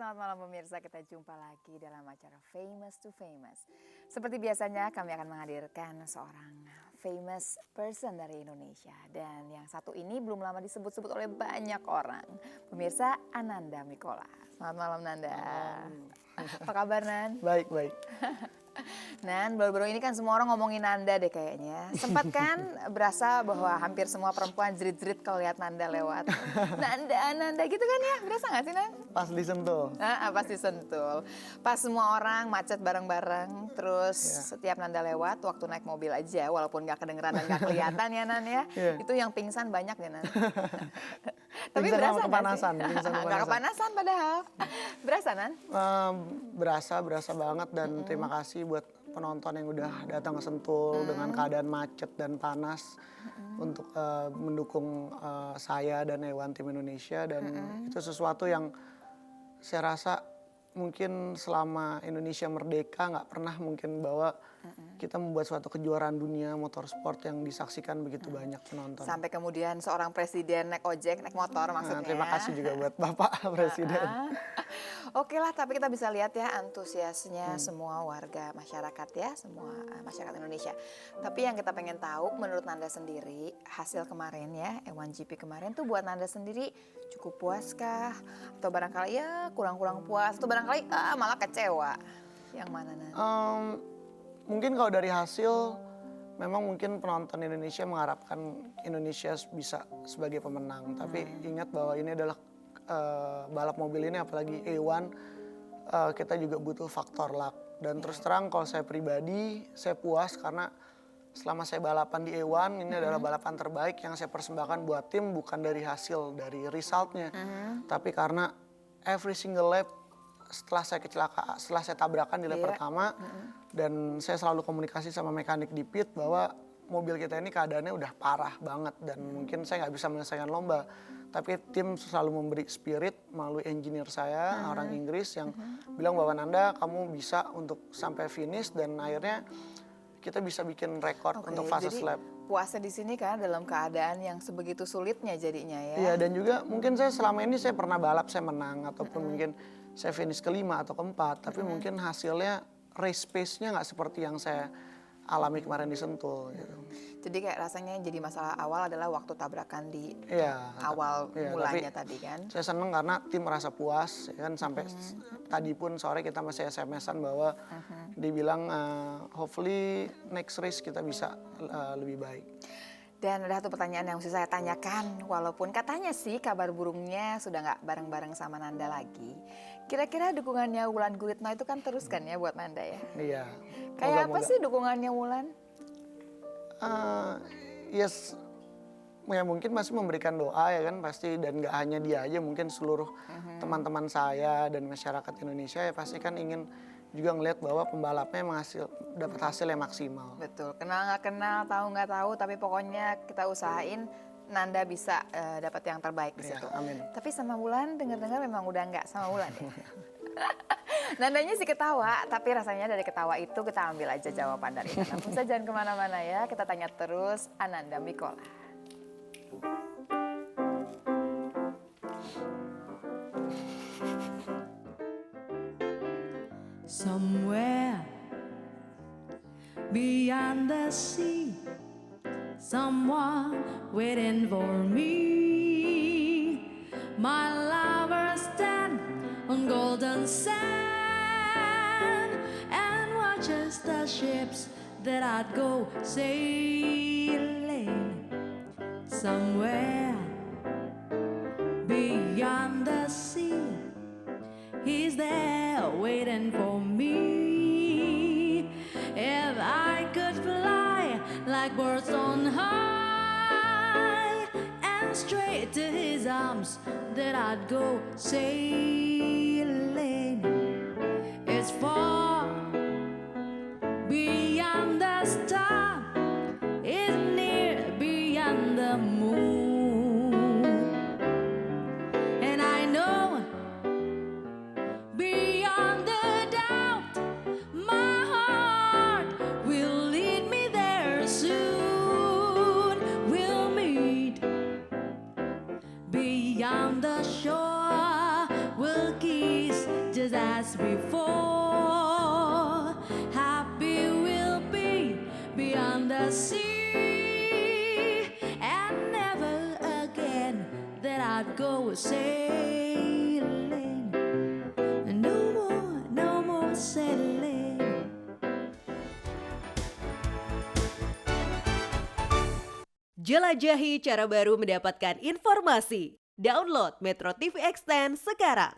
selamat malam pemirsa. Kita jumpa lagi dalam acara Famous to Famous. Seperti biasanya kami akan menghadirkan seorang famous person dari Indonesia. Dan yang satu ini belum lama disebut-sebut oleh banyak orang. Pemirsa, Ananda Mikola. Selamat malam Nanda. Apa kabar Nan? Baik, baik. Nan, baru-baru ini kan semua orang ngomongin Nanda deh kayaknya. Sempat kan berasa bahwa hampir semua perempuan jerit-jerit kalau lihat Nanda lewat. Nanda gitu kan ya? Berasa gak sih Nan? Pas disentuh. Pas disentul. Pas semua orang macet bareng-bareng. Terus setiap Nanda lewat, waktu naik mobil aja. Walaupun gak kedengeran dan gak kelihatan ya Nan ya. Itu yang pingsan banyak ya Nan. Tapi pingsan berasa kepanasan, gak kepanasan padahal. Berasa Nan? Berasa banget dan terima kasih buat penonton yang udah datang ke Sentul dengan keadaan macet dan panas untuk mendukung saya dan Ewan tim Indonesia, dan itu sesuatu yang saya rasa mungkin selama Indonesia merdeka nggak pernah mungkin bahwa kita membuat suatu kejuaraan dunia motorsport yang disaksikan begitu banyak penonton. Sampai kemudian seorang presiden naik ojek, naik motor maksudnya. Terima kasih juga buat Bapak Presiden. Oke lah, tapi kita bisa lihat ya antusiasnya semua warga masyarakat ya, semua masyarakat Indonesia. Tapi yang kita pengen tahu menurut Nanda sendiri, hasil kemarin ya, F1GP kemarin tuh buat Nanda sendiri cukup puas kah? Atau barangkali ya kurang-kurang puas, atau barangkali malah kecewa? Yang mana Nanda? Mungkin kalau dari hasil, memang mungkin penonton Indonesia mengharapkan Indonesia bisa sebagai pemenang. Tapi ingat bahwa ini adalah balap mobil ini, apalagi A1, kita juga butuh faktor luck. Dan terus terang kalau saya pribadi, saya puas karena selama saya balapan di A1, ini adalah balapan terbaik yang saya persembahkan buat tim, bukan dari hasil, dari resultnya. Tapi karena every single lap setelah saya tabrakan di lap pertama, dan saya selalu komunikasi sama mekanik di pit bahwa mobil kita ini keadaannya udah parah banget dan mungkin saya nggak bisa menyelesaikan lomba. Tapi tim selalu memberi spirit melalui engineer saya, orang Inggris, yang bilang bahwa Nanda kamu bisa untuk sampai finish, dan akhirnya kita bisa bikin rekor untuk fase lap. Puasnya di sini kan dalam keadaan yang sebegitu sulitnya jadinya ya. Iya, dan juga mungkin saya selama ini saya pernah balap saya menang, ataupun mungkin saya finish ke-5 atau ke-4, tapi mungkin hasilnya race pace-nya nggak seperti yang saya alami kemarin di Sentul gitu. Jadi kayak rasanya jadi masalah awal adalah waktu tabrakan di awal iya, mulanya tadi kan. Saya seneng karena tim merasa puas ya kan, sampai tadi pun sore kita masih SMS-an bahwa dibilang hopefully next race kita bisa lebih baik. Dan ada satu pertanyaan yang mesti saya tanyakan, walaupun katanya sih kabar burungnya sudah nggak bareng-bareng sama Nanda lagi. Kira-kira dukungannya Wulan Guritno itu kan terus kan ya buat Nanda ya? Iya. Kayak apa sih dukungannya Wulan? Ya mungkin masih memberikan doa ya kan pasti, dan nggak hanya dia aja, mungkin seluruh teman-teman saya dan masyarakat Indonesia ya pasti kan ingin juga ngelihat bahwa pembalapnya dapat hasil yang maksimal. Betul, kenal nggak kenal, tahu nggak tahu, tapi pokoknya kita usahain Nanda bisa dapat yang terbaik di situ. Amin. Tapi sama Wulan dengar-dengar memang udah nggak sama Wulan ya. Nandanya sih ketawa, tapi rasanya dari ketawa itu kita ambil aja jawaban dari Nanda. Pemirsa jangan kemana-mana ya, kita tanya terus Ananda Mikola. Somewhere beyond the sea, someone waiting for me. My lover stand on golden sand and watches the ships that I'd go sailing. Somewhere beyond the sea, he's there waiting for me. If I could fly like birds on high and straight to his arms, that I'd go sailing. It's far beyond the star, it's near beyond the moon, and I know beyond the doubt, my heart will lead me there soon. We'll meet beyond the shore, we'll kiss the sea, and never again that I'd go sailing. No more sailing. Jelajahi cara baru mendapatkan informasi. Download Metro TV Extend sekarang.